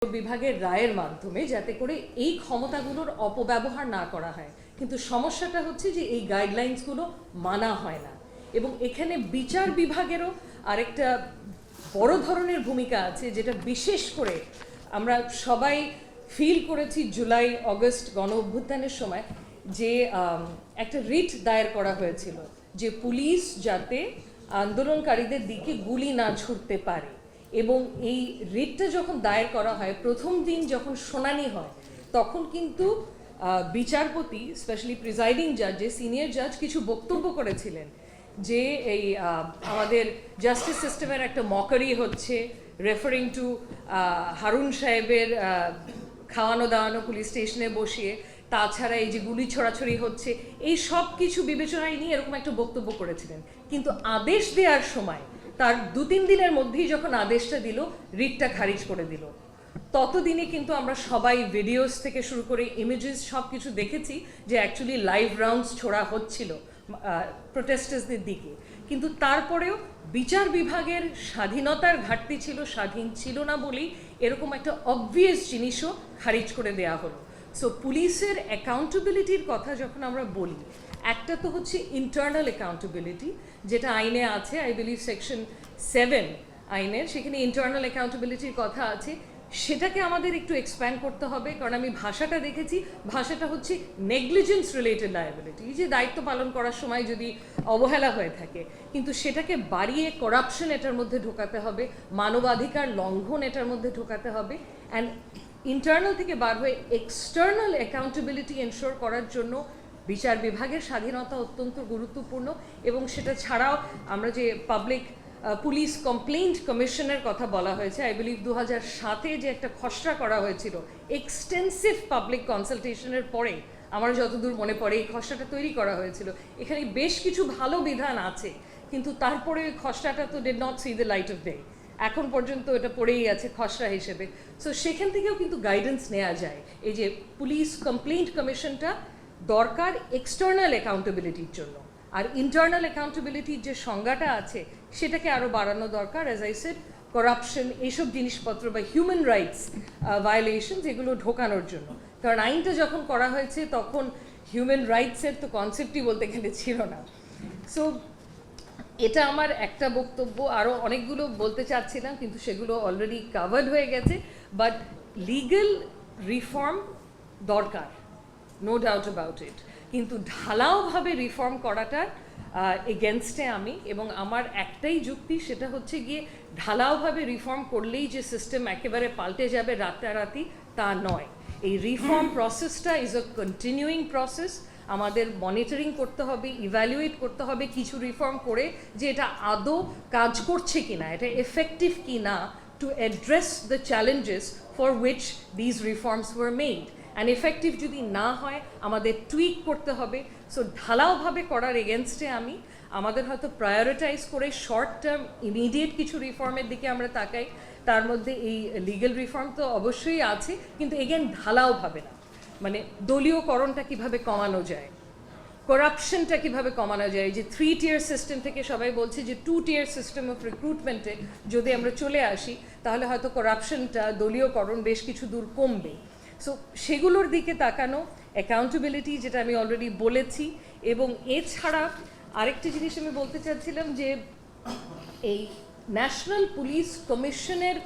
বিভাগের রায়ের মাধ্যমে যাতে করে এই ক্ষমতাগুলোর অপব্যবহার না করা হয়, কিন্তু সমস্যাটা হচ্ছে যে এই গাইডলাইন্সগুলো মানা হয় না। এবং এখানে বিচার বিভাগেরও আরেকটা বড় ধরনের ভূমিকা আছে, যেটা বিশেষ করে আমরা সবাই ফিল করেছি জুলাই অগস্ট গণ অভ্যুত্থানের সময়, যে একটা রিট দায়ের করা হয়েছিল যে পুলিশ যাতে আন্দোলনকারীদের দিকে গুলি না ছুটতে পারে। এবং এই রিটটা যখন দায়ের করা হয়, প্রথম দিন যখন শুনানি হয়, তখন কিন্তু বিচারপতি, স্পেশালি প্রিজাইডিং জাজ, যে সিনিয়র জাজ, কিছু বক্তব্য করেছিলেন যে এই আমাদের জাস্টিস সিস্টেমের একটা মকারি হচ্ছে, রেফারিং টু হারুন সাহেবের খাওয়ানো দাওয়ানো পুলিশ স্টেশনে বসিয়ে, তাছাড়া এই যে গুলি ছড়াছড়ি হচ্ছে, এই সব কিছু বিবেচনায় নিয়ে এরকম একটা বক্তব্য করেছিলেন। কিন্তু আদেশ দেওয়ার সময় তার 2-3 দিনের মধ্যেই যখন আদেশটা দিল, রিটটা খারিজ করে দিল। ততদিনে কিন্তু আমরা সবাই ভিডিওস থেকে শুরু করে ইমেজেস সব কিছু দেখেছি যে অ্যাকচুয়ালি লাইভ রাউন্ডস ছোড়া হচ্ছিল প্রোটেস্টার্সদের দিকে। কিন্তু তারপরেও বিচার বিভাগের স্বাধীনতার ঘাটতি ছিল, স্বাধীন ছিল না বলেই এরকম একটা অবভিয়াস জিনিসও খারিজ করে দেওয়া হলো। সো পুলিশের অ্যাকাউন্টেবিলিটির কথা যখন আমরা বলি, একটা তো হচ্ছে ইন্টারনাল অ্যাকাউন্টেবিলিটি, যেটা আইনে আছে, আই বিলিভ সেকশন 7 আইনের, সেখানে ইন্টারনাল অ্যাকাউন্টেবিলিটির কথা আছে। সেটাকে আমাদের একটু এক্সপ্যান্ড করতে হবে, কারণ আমি ভাষাটা দেখেছি, ভাষাটা হচ্ছে নেগলিজেন্স রিলেটেড লায়াবিলিটি, যে দায়িত্ব পালন করার সময় যদি অবহেলা হয়ে থাকে, কিন্তু সেটাকে বাড়িয়ে করাপশন এটার মধ্যে ঢোকাতে হবে, মানবাধিকার লঙ্ঘন এটার মধ্যে ঢোকাতে হবে। অ্যান্ড ইন্টারনাল থেকে বার হয়ে এক্সটার্নাল অ্যাকাউন্টেবিলিটি এনশোর করার জন্য বিচার বিভাগের স্বাধীনতা অত্যন্ত গুরুত্বপূর্ণ। এবং সেটা ছাড়াও আমরা যে পাবলিক পুলিশ কমপ্লেইন্ট কমিশনের কথা বলা হয়েছে, আই বিলিভ 2007-এ যে একটা খসড়া করা হয়েছিল এক্সটেন্সিভ পাবলিক কনসালটেশনের পরে, আমার যতদূর মনে পড়ে এই খসড়াটা তৈরি করা হয়েছিল। এখানে বেশ কিছু ভালো বিধান আছে, কিন্তু তারপরে ওই খসড়াটা তো did not C the light off day, এখন পর্যন্ত এটা পড়েই আছে খসড়া হিসেবে। সো সেখান থেকেও কিন্তু গাইডেন্স নেওয়া যায়। এই যে পুলিশ কমপ্লেইন্ট কমিশনটা দরকার এক্সটার্নাল অ্যাকাউন্টেবিলিটির জন্য, আর ইন্টারনাল অ্যাকাউন্টেবিলিটির যে সংজ্ঞাটা আছে সেটাকে আরও বাড়ানো দরকার। অ্যাজ আই সেড, করাপশন, এইসব জিনিসপত্র বা হিউম্যান রাইটস ভায়োলেশন, যেগুলো ঢোকানোর জন্য। কারণ আইনটা যখন করা হয়েছে তখন হিউম্যান রাইটসের তো কনসেপ্টই বলতে গেলে ছিল না। সো এটা আমার একটা বক্তব্য, আরও অনেকগুলো বলতে চাচ্ছিলাম কিন্তু সেগুলো অলরেডি কাভার্ড হয়ে গেছে। বাট লিগ্যাল রিফর্ম দরকার, নো ডাউট অ্যাবাউট ইট, কিন্তু ঢালাওভাবে রিফর্ম করাটার এগেনস্টে আমি। এবং আমার একটাই যুক্তি, সেটা হচ্ছে গিয়ে ঢালাওভাবে রিফর্ম করলেই যে সিস্টেম একেবারে পাল্টে যাবে রাতারাতি, তা নয়। এই রিফর্ম প্রসেসটা ইজ আ কন্টিনিউইং প্রসেস। আমাদের মনিটরিং করতে হবে, ইভ্যালুয়েট করতে হবে কিছু রিফর্ম করে, যে এটা আদৌ কাজ করছে কিনা, এটা এফেক্টিভ কিনা, to address the challenges for which these reforms war made. And effective যদি না হয় আমাদের টুইক করতে হবে। সো ঢালাওভাবে করার এগেনস্টে আমি। আমাদের হয়তো প্রায়োরিটাইজ করে শর্ট টার্ম ইমিডিয়েট কিছু রিফর্মের দিকে আমরা তাকাই, তার মধ্যে এই লিগ্যাল রিফর্ম তো অবশ্যই আছে, কিন্তু এগেন ঢালাওভাবে না। মানে দলীয়করণটা কিভাবে কমানো যায়, করাপশনটা কিভাবে কমানো যায়, যে 3 টিয়ার সিস্টেম থেকে সবাই বলছে যে 2 টিয়ার সিস্টেম অফ রিক্রুটমেন্টে যদি আমরা চলে আসি, তাহলে হয়তো করাপশনটা, দলীয়করণ বেশ কিছু দূর কমবে। সো সেগুলোর দিকে তাকানো, অ্যাকাউন্টেবিলিটি, যেটা আমি অলরেডি বলেছি। এবং এছাড়া আরেকটি জিনিস আমি বলতে চাচ্ছিলাম, যে এই ন্যাশনাল পুলিশ কমিশনের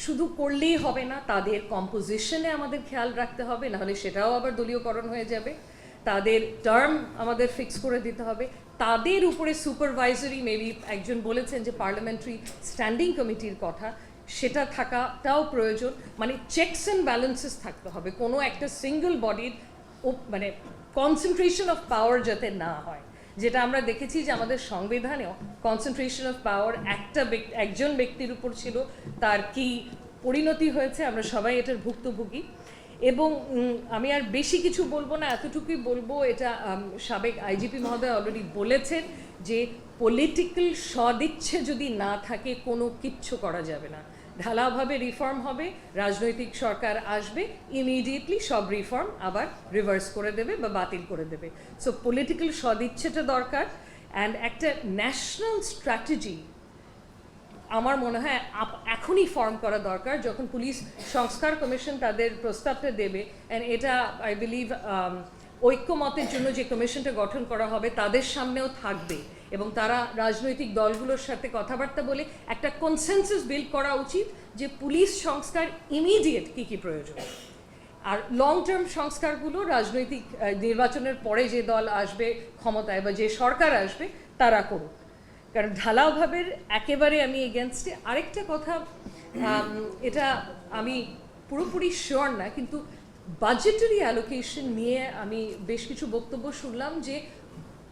শুধু করলেই হবে না, তাদের কম্পোজিশনে আমাদের খেয়াল রাখতে হবে, নাহলে সেটাও আবার দলীয়করণ হয়ে যাবে। তাদের টার্ম আমাদের ফিক্স করে দিতে হবে, তাদের উপরে সুপারভাইজারি, মেবি একজন বলেছেন যে পার্লামেন্টারি স্ট্যান্ডিং কমিটির কথা, সেটা থাকাটাও প্রয়োজন। মানে চেকস অ্যান্ড ব্যালেন্সেস থাকতে হবে, কোনো একটা সিঙ্গল বডির মানে কনসেন্ট্রেশন অফ পাওয়ার যাতে না হয়। যেটা আমরা দেখেছি যে আমাদের সংবিধানেও কনসেন্ট্রেশন অফ পাওয়ার একজন ব্যক্তির উপর ছিল, তার কি পরিণতি হয়েছে আমরা সবাই এটার ভুক্তভোগী। এবং আমি আর বেশি কিছু বলবো না, এতটুকুই বলবো, এটা সাবেক আইজিপি মহোদয় অলরেডি বলেছেন যে পলিটিক্যাল সদিচ্ছে যদি না থাকে কোনো কিচ্ছু করা যাবে না। ঢালাওভাবে রিফর্ম হবে, রাজনৈতিক সরকার আসবে, ইমিডিয়েটলি সব রিফর্ম আবার রিভার্স করে দেবে বা বাতিল করে দেবে। সো পলিটিক্যাল সদিচ্ছেটা দরকার। অ্যান্ড একটা ন্যাশনাল স্ট্র্যাটেজি আমার মনে হয় এখনই ফর্ম করা দরকার, যখন পুলিশ সংস্কার কমিশন তাদের প্রস্তাবটা দেবে। অ্যান্ড এটা আই বিলিভ ঐক্যমতের জন্য যে কমিশনটা গঠন করা হবে তাদের সামনেও থাকবে, এবং তারা রাজনৈতিক দলগুলোর সাথে কথাবার্তা বলে একটা কনসেনসাস বিল্ড করা উচিত যে পুলিশ সংস্কার ইমিডিয়েট কী কী প্রয়োজন। আর লং টার্ম সংস্কারগুলো রাজনৈতিক নির্বাচনের পরে যে দল আসবে ক্ষমতায় বা যে সরকার আসবে তারা করুক, কারণ ঢালাওভাবে একেবারে আমি এগেনস্টে। আরেকটা কথা, এটা আমি পুরোপুরি শিওর না, কিন্তু বাজেটারি অ্যালোকেশন নিয়ে আমি বেশ কিছু বক্তব্য শুনলাম যে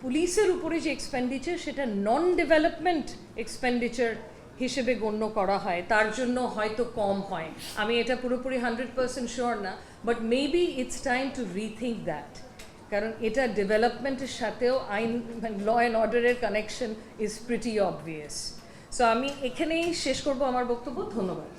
পুলিশের উপরে যে এক্সপেন্ডিচার সেটা নন ডেভেলপমেন্ট এক্সপেন্ডিচার হিসেবে গণ্য করা হয়, তার জন্য হয়তো কম হয়। আমি এটা পুরোপুরি 100% শিওর না, but maybe it's time to rethink that, কারণ এটা ডেভেলপমেন্টের সাথেও আইন ল অ্যান্ড অর্ডারের connection is pretty obvious. So আমি এখানেই শেষ করব আমার বক্তব্য। ধন্যবাদ।